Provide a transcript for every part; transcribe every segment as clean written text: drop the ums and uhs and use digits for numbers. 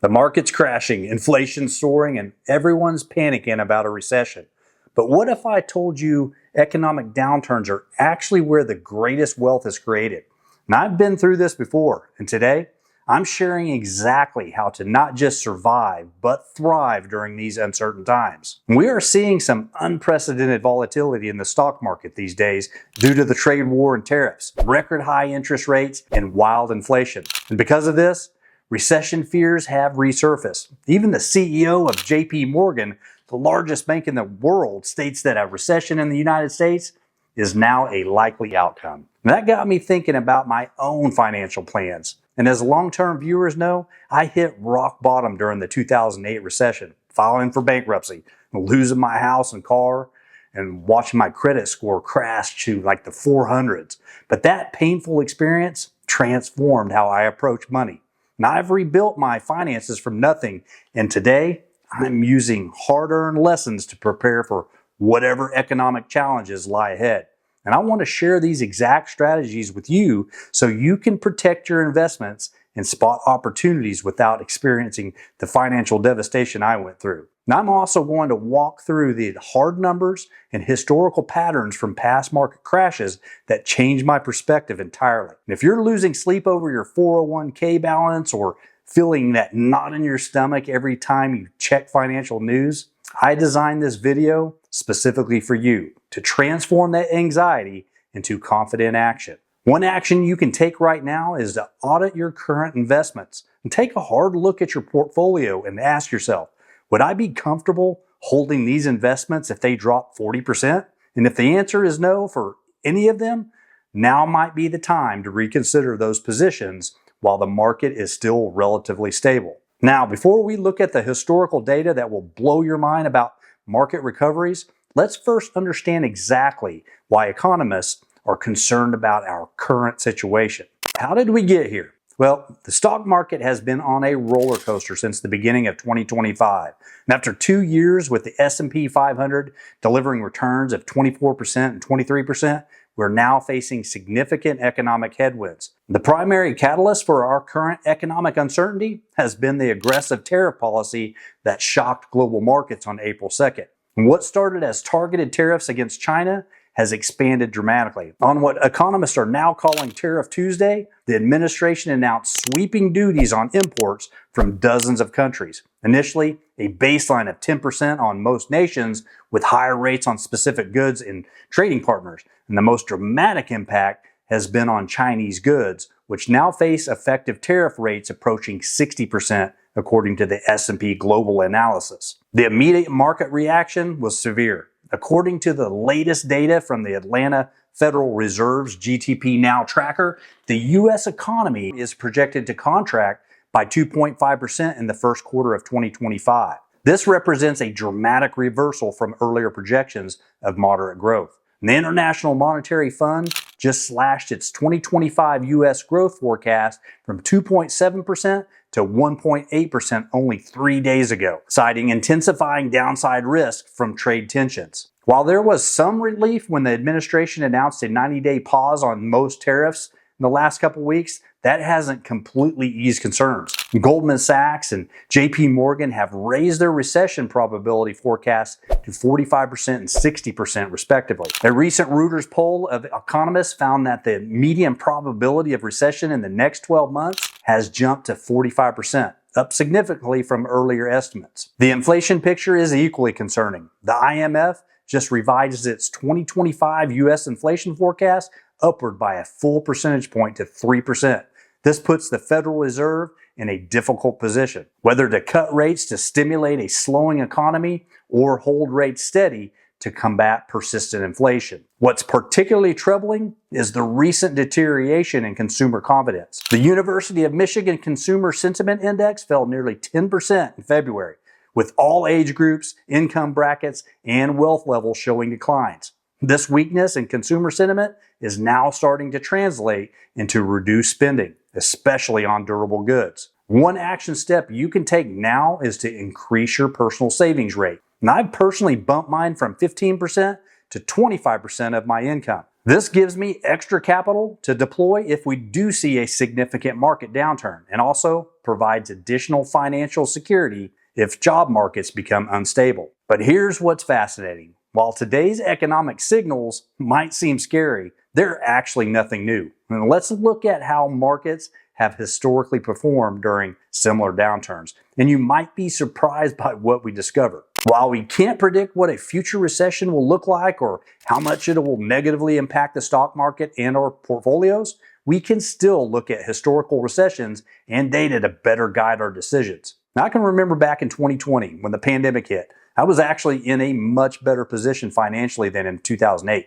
The market's crashing, inflation's soaring, and everyone's panicking about a recession. But what if I told you economic downturns are actually where the greatest wealth is created? And I've been through this before, and today I'm sharing exactly how to not just survive, but thrive during these uncertain times. We are seeing some unprecedented volatility in the stock market these days due to the trade war and tariffs, record high interest rates, and wild inflation. And because of this, recession fears have resurfaced. Even the CEO of JP Morgan, the largest bank in the world, states that a recession in the United States is now a likely outcome. And that got me thinking about my own financial plans. And as long-term viewers know, I hit rock bottom during the 2008 recession, filing for bankruptcy, losing my house and car, and watching my credit score crash to like the 400s. But that painful experience transformed how I approach money. And I've rebuilt my finances from nothing, and today I'm using hard-earned lessons to prepare for whatever economic challenges lie ahead. And I want to share these exact strategies with you so you can protect your investments and spot opportunities without experiencing the financial devastation I went through. And I'm also going to walk through the hard numbers and historical patterns from past market crashes that changed my perspective entirely. And if you're losing sleep over your 401k balance or feeling that knot in your stomach every time you check financial news, I designed this video specifically for you to transform that anxiety into confident action. One action you can take right now is to audit your current investments and take a hard look at your portfolio and ask yourself, would I be comfortable holding these investments if they drop 40%? And if the answer is no for any of them, now might be the time to reconsider those positions while the market is still relatively stable. Now, before we look at the historical data that will blow your mind about market recoveries, let's first understand exactly why economists are concerned about our current situation. How did we get here? Well, the stock market has been on a roller coaster since the beginning of 2025. And after 2 years with the S&P 500 delivering returns of 24% and 23%, we're now facing significant economic headwinds. The primary catalyst for our current economic uncertainty has been the aggressive tariff policy that shocked global markets on April 2nd. And what started as targeted tariffs against China has expanded dramatically. On what economists are now calling Tariff Tuesday, the administration announced sweeping duties on imports from dozens of countries. Initially, a baseline of 10% on most nations, with higher rates on specific goods and trading partners. And the most dramatic impact has been on Chinese goods, which now face effective tariff rates approaching 60%, according to the S&P Global analysis. The immediate market reaction was severe. According to the latest data from the Atlanta Federal Reserve's GDP Now tracker, the U.S. economy is projected to contract by 2.5% in the first quarter of 2025. This represents a dramatic reversal from earlier projections of moderate growth. And the International Monetary Fund just slashed its 2025 U.S. growth forecast from 2.7% to 1.8% only 3 days ago, citing intensifying downside risk from trade tensions. While there was some relief when the administration announced a 90-day pause on most tariffs in the last couple weeks, that hasn't completely eased concerns. Goldman Sachs and JP Morgan have raised their recession probability forecasts to 45% and 60% respectively. A recent Reuters poll of economists found that the median probability of recession in the next 12 months has jumped to 45%, up significantly from earlier estimates. The inflation picture is equally concerning. The IMF just revised its 2025 U.S. inflation forecast upward by a full percentage point to 3%. This puts the Federal Reserve in a difficult position, whether to cut rates to stimulate a slowing economy or hold rates steady to combat persistent inflation. What's particularly troubling is the recent deterioration in consumer confidence. The University of Michigan Consumer Sentiment Index fell nearly 10% in February, with all age groups, income brackets, and wealth levels showing declines. This weakness in consumer sentiment is now starting to translate into reduced spending, especially on durable goods. One action step you can take now is to increase your personal savings rate. And I've personally bumped mine from 15% to 25% of my income. This gives me extra capital to deploy if we do see a significant market downturn, and also provides additional financial security if job markets become unstable. But here's what's fascinating. While today's economic signals might seem scary, they're actually nothing new. And let's look at how markets have historically performed during similar downturns, and you might be surprised by what we discover. While we can't predict what a future recession will look like or how much it will negatively impact the stock market and our portfolios, we can still look at historical recessions and data to better guide our decisions. Now, I can remember back in 2020 when the pandemic hit, I was actually in a much better position financially than in 2008.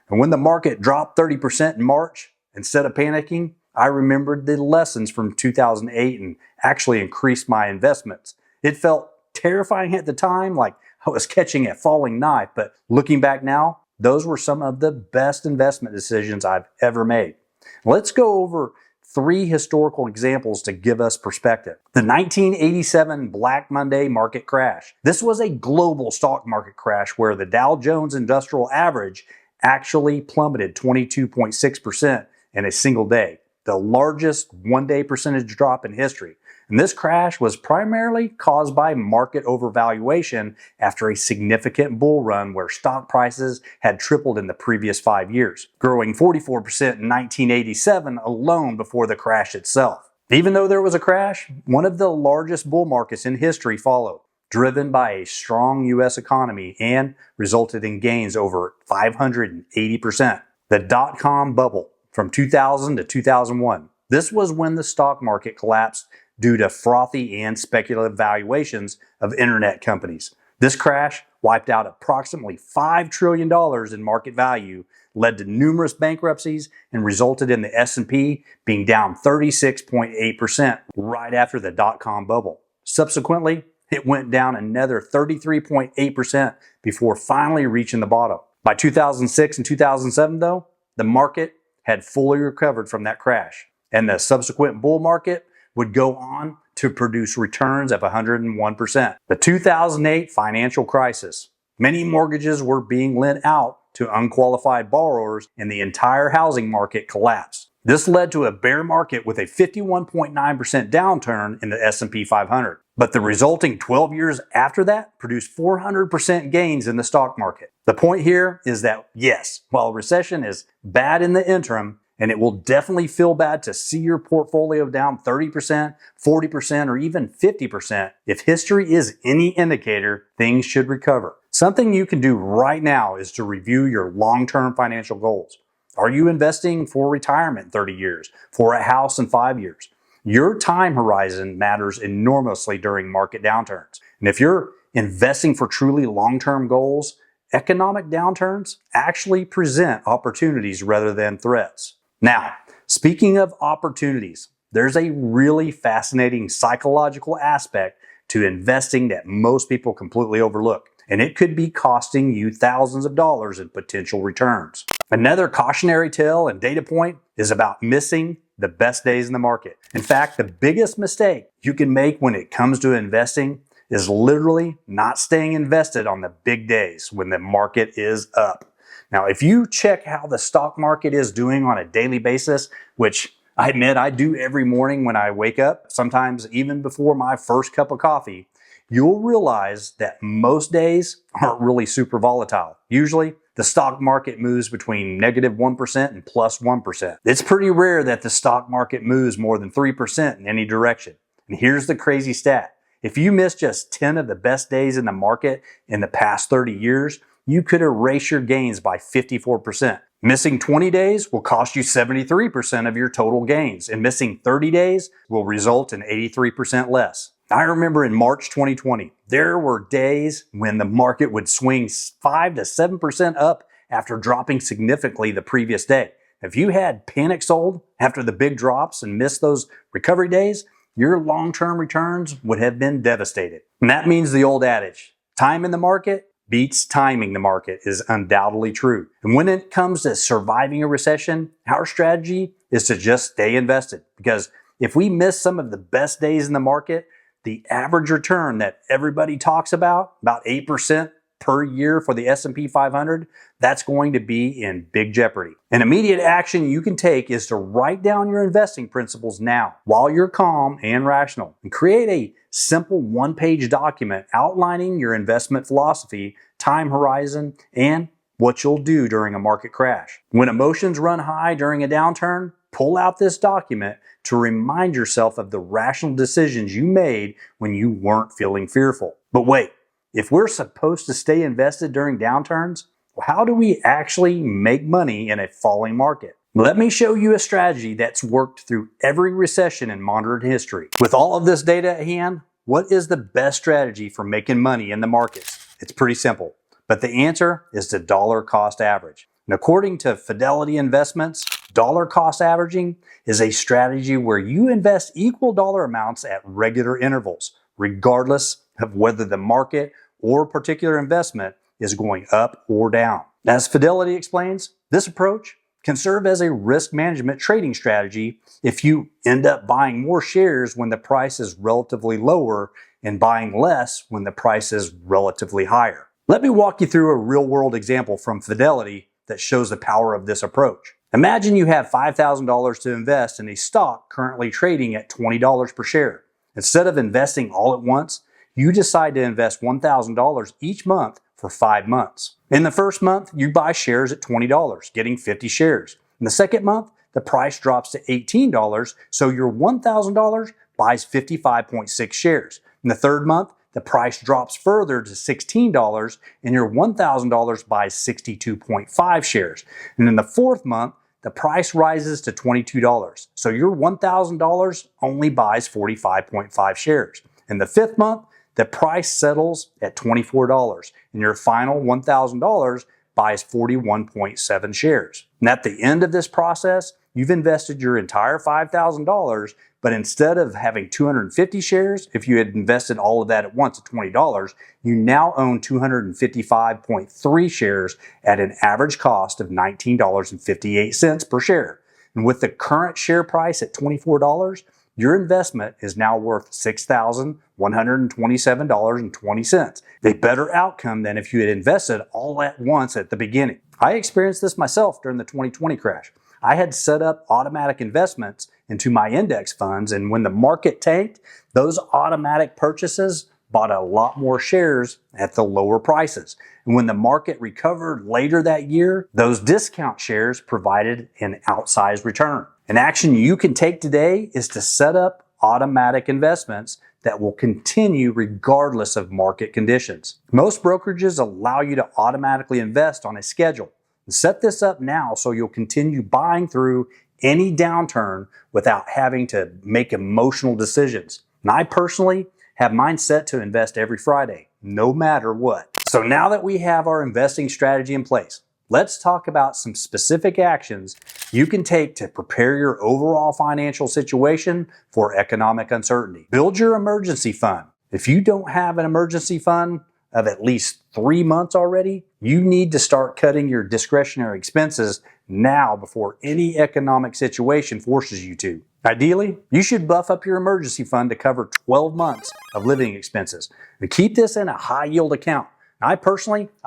And when the market dropped 30% in March, instead of panicking, I remembered the lessons from 2008 and actually increased my investments. It felt terrifying at the time, like I was catching a falling knife, but looking back now, those were some of the best investment decisions I've ever made. Let's go over 3 historical examples to give us perspective. The 1987 Black Monday market crash. This was a global stock market crash where the Dow Jones Industrial Average actually plummeted 22.6% in a single day, the largest one-day percentage drop in history. And this crash was primarily caused by market overvaluation after a significant bull run where stock prices had tripled in the previous 5 years, growing 44% in 1987 alone before the crash itself. Even though there was a crash, one of the largest bull markets in history followed, driven by a strong U.S. economy and resulted in gains over 580%. The dot-com bubble from 2000 to 2001. This was when the stock market collapsed due to frothy and speculative valuations of internet companies. This crash wiped out approximately $5 trillion in market value, led to numerous bankruptcies, and resulted in the S&P being down 36.8% right after the dot-com bubble. Subsequently, it went down another 33.8% before finally reaching the bottom. By 2006 and 2007, though, the market had fully recovered from that crash, and the subsequent bull market would go on to produce returns of 101%. The 2008 financial crisis. Many mortgages were being lent out to unqualified borrowers and the entire housing market collapsed. This led to a bear market with a 51.9% downturn in the S&P 500. But the resulting 12 years after that produced 400% gains in the stock market. The point here is that yes, while recession is bad in the interim, and it will definitely feel bad to see your portfolio down 30%, 40%, or even 50%. If history is any indicator, things should recover. Something you can do right now is to review your long-term financial goals. Are you investing for retirement in 30 years, for a house in 5 years? Your time horizon matters enormously during market downturns. And if you're investing for truly long-term goals, economic downturns actually present opportunities rather than threats. Now, speaking of opportunities, there's a really fascinating psychological aspect to investing that most people completely overlook, and it could be costing you thousands of dollars in potential returns. Another cautionary tale and data point is about missing the best days in the market. In fact, the biggest mistake you can make when it comes to investing is literally not staying invested on the big days when the market is up. Now, if you check how the stock market is doing on a daily basis, which I admit I do every morning when I wake up, sometimes even before my first cup of coffee, you'll realize that most days aren't really super volatile. Usually, the stock market moves between -1% and +1%. It's pretty rare that the stock market moves more than 3% in any direction. And here's the crazy stat. If you miss just 10 of the best days in the market in the past 30 years, you could erase your gains by 54%. Missing 20 days will cost you 73% of your total gains, and missing 30 days will result in 83% less. I remember in March 2020, there were days when the market would swing 5 to 7% up after dropping significantly the previous day. If you had panic sold after the big drops and missed those recovery days, your long-term returns would have been devastated. And that means the old adage, time in the market beats timing the market, is undoubtedly true. And when it comes to surviving a recession, our strategy is to just stay invested. Because if we miss some of the best days in the market, the average return that everybody talks about 8%, per year for the S&P 500, that's going to be in big jeopardy. An immediate action you can take is to write down your investing principles now while you're calm and rational, and create a simple one-page document outlining your investment philosophy, time horizon, and what you'll do during a market crash. When emotions run high during a downturn, pull out this document to remind yourself of the rational decisions you made when you weren't feeling fearful. But wait, if we're supposed to stay invested during downturns, how do we actually make money in a falling market? Let me show you a strategy that's worked through every recession in modern history. With all of this data at hand, what is the best strategy for making money in the markets? It's pretty simple, but the answer is the dollar cost average. And according to Fidelity Investments, dollar cost averaging is a strategy where you invest equal dollar amounts at regular intervals, regardless of whether the market or particular investment is going up or down. As Fidelity explains, this approach can serve as a risk management trading strategy if you end up buying more shares when the price is relatively lower and buying less when the price is relatively higher. Let me walk you through a real-world example from Fidelity that shows the power of this approach. Imagine you have $5,000 to invest in a stock currently trading at $20 per share. Instead of investing all at once, you decide to invest $1,000 each month for 5 months. In the first month, you buy shares at $20, getting 50 shares. In the second month, the price drops to $18, so your $1,000 buys 55.6 shares. In the third month, the price drops further to $16 and your $1,000 buys 62.5 shares. And in the fourth month, the price rises to $22, so your $1,000 only buys 45.5 shares. In the fifth month, the price settles at $24 and your final $1,000 buys 41.7 shares. And at the end of this process, you've invested your entire $5,000, but instead of having 250 shares, if you had invested all of that at once at $20, you now own 255.3 shares at an average cost of $19.58 per share. And with the current share price at $24, your investment is now worth $6,127.20. A better outcome than if you had invested all at once at the beginning. I experienced this myself during the 2020 crash. I had set up automatic investments into my index funds, and when the market tanked, those automatic purchases bought a lot more shares at the lower prices. And when the market recovered later that year, those discount shares provided an outsized return. An action you can take today is to set up automatic investments that will continue regardless of market conditions. Most brokerages allow you to automatically invest on a schedule. Set this up now so you'll continue buying through any downturn without having to make emotional decisions. And I personally have mine set to invest every Friday, no matter what. So now that we have our investing strategy in place, let's talk about some specific actions you can take to prepare your overall financial situation for economic uncertainty. Build your emergency fund. If you don't have an emergency fund of at least 3 months already, you need to start cutting your discretionary expenses now before any economic situation forces you to. Ideally, you should buff up your emergency fund to cover 12 months of living expenses. And keep this in a high yield account. I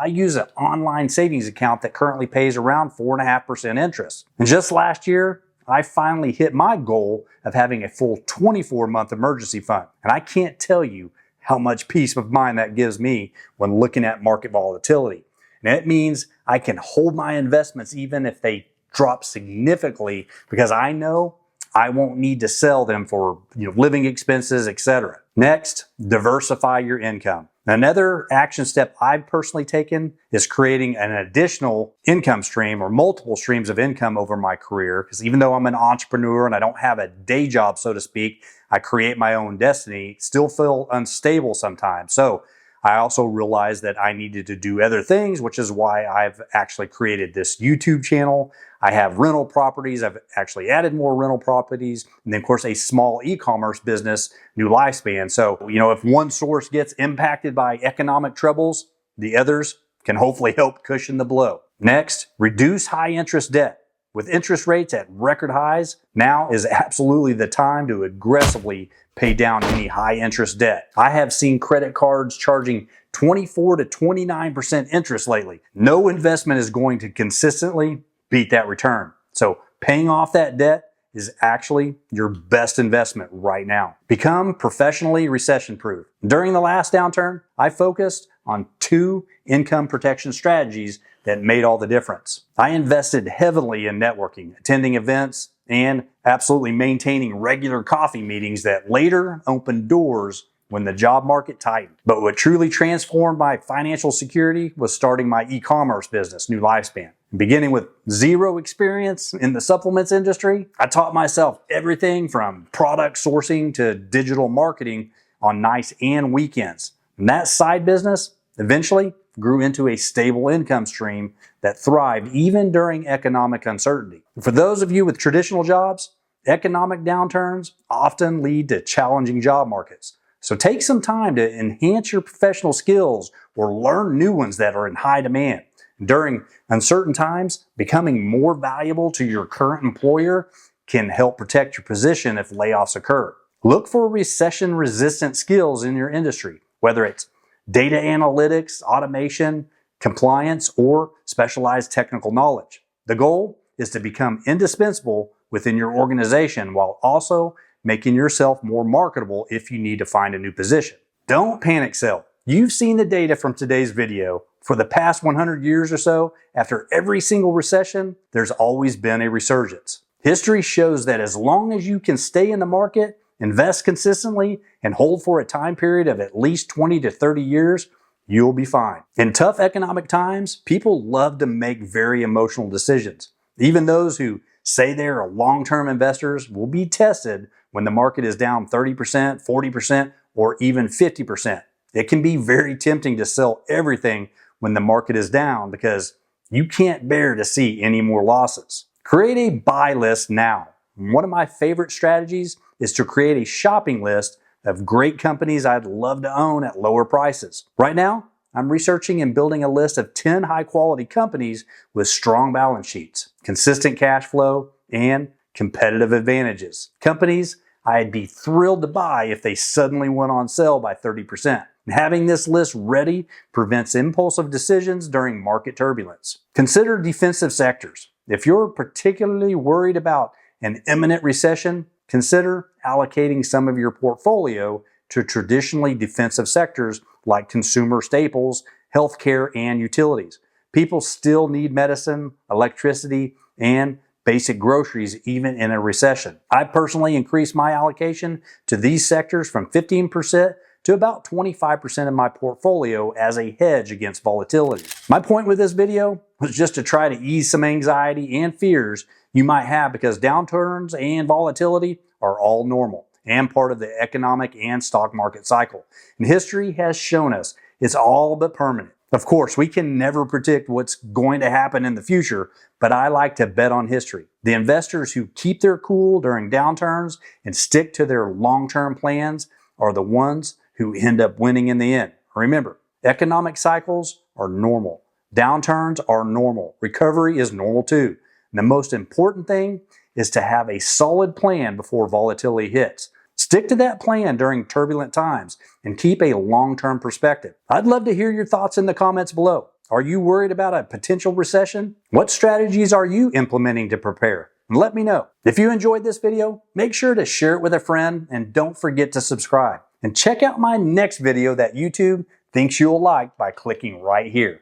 use an online savings account that currently pays around 4.5% interest. And just last year, I finally hit my goal of having a full 24-month emergency fund. And I can't tell you how much peace of mind that gives me when looking at market volatility. And it means I can hold my investments even if they drop significantly because I know I won't need to sell them for living expenses, etc. Next, diversify your income. Another action step I've personally taken is creating an additional income stream or multiple streams of income over my career. Because even though I'm an entrepreneur and I don't have a day job, so to speak, I create my own destiny, still feel unstable sometimes. So I also realized that I needed to do other things, which is why I've actually created this YouTube channel. I have rental properties. I've actually added more rental properties. And then, of course, a small e-commerce business, New Lifespan. So, if one source gets impacted by economic troubles, the others can hopefully help cushion the blow. Next, reduce high interest debt. With interest rates at record highs, now is absolutely the time to aggressively pay down any high interest debt. I have seen credit cards charging 24 to 29% interest lately. No investment is going to consistently beat that return. So paying off that debt is actually your best investment right now. Become professionally recession-proof. During the last downturn, I focused on 2 income protection strategies that made all the difference. I invested heavily in networking, attending events, and absolutely maintaining regular coffee meetings that later opened doors when the job market tightened. But what truly transformed my financial security was starting my e-commerce business, New Lifespan. Beginning with zero experience in the supplements industry, I taught myself everything from product sourcing to digital marketing on nights and weekends. And that side business eventually grew into a stable income stream that thrived even during economic uncertainty. For those of you with traditional jobs, economic downturns often lead to challenging job markets. So take some time to enhance your professional skills or learn new ones that are in high demand. During uncertain times, becoming more valuable to your current employer can help protect your position if layoffs occur. Look for recession-resistant skills in your industry, whether it's data analytics, automation, compliance, or specialized technical knowledge. The goal is to become indispensable within your organization while also making yourself more marketable if you need to find a new position. Don't panic sell. You've seen the data from today's video. For the past 100 years or so, after every single recession, there's always been a resurgence. History shows that as long as you can stay in the market, invest consistently, and hold for a time period of at least 20 to 30 years, you'll be fine. In tough economic times, people love to make very emotional decisions. Even those who say they are long-term investors will be tested when the market is down 30%, 40%, or even 50%. It can be very tempting to sell everything when the market is down because you can't bear to see any more losses. Create a buy list now. One of my favorite strategies is to create a shopping list of great companies I'd love to own at lower prices. Right now, I'm researching and building a list of 10 high-quality companies with strong balance sheets, consistent cash flow, and competitive advantages. Companies I'd be thrilled to buy if they suddenly went on sale by 30%. And having this list ready prevents impulsive decisions during market turbulence. Consider defensive sectors. If you're particularly worried about an imminent recession, consider allocating some of your portfolio to traditionally defensive sectors like consumer staples, healthcare, and utilities. People still need medicine, electricity, and basic groceries even in a recession. I personally increased my allocation to these sectors from 15% to about 25% of my portfolio as a hedge against volatility. My point with this video was just to try to ease some anxiety and fears you might have because downturns and volatility are all normal and part of the economic and stock market cycle. And history has shown us it's all but permanent. Of course, we can never predict what's going to happen in the future, but I like to bet on history. The investors who keep their cool during downturns and stick to their long-term plans are the ones who end up winning in the end. Remember, economic cycles are normal. Downturns are normal. Recovery is normal too. And the most important thing is to have a solid plan before volatility hits. Stick to that plan during turbulent times and keep a long-term perspective. I'd love to hear your thoughts in the comments below. Are you worried about a potential recession? What strategies are you implementing to prepare? And let me know. If you enjoyed this video, make sure to share it with a friend and don't forget to subscribe. And check out my next video that YouTube thinks you'll like by clicking right here.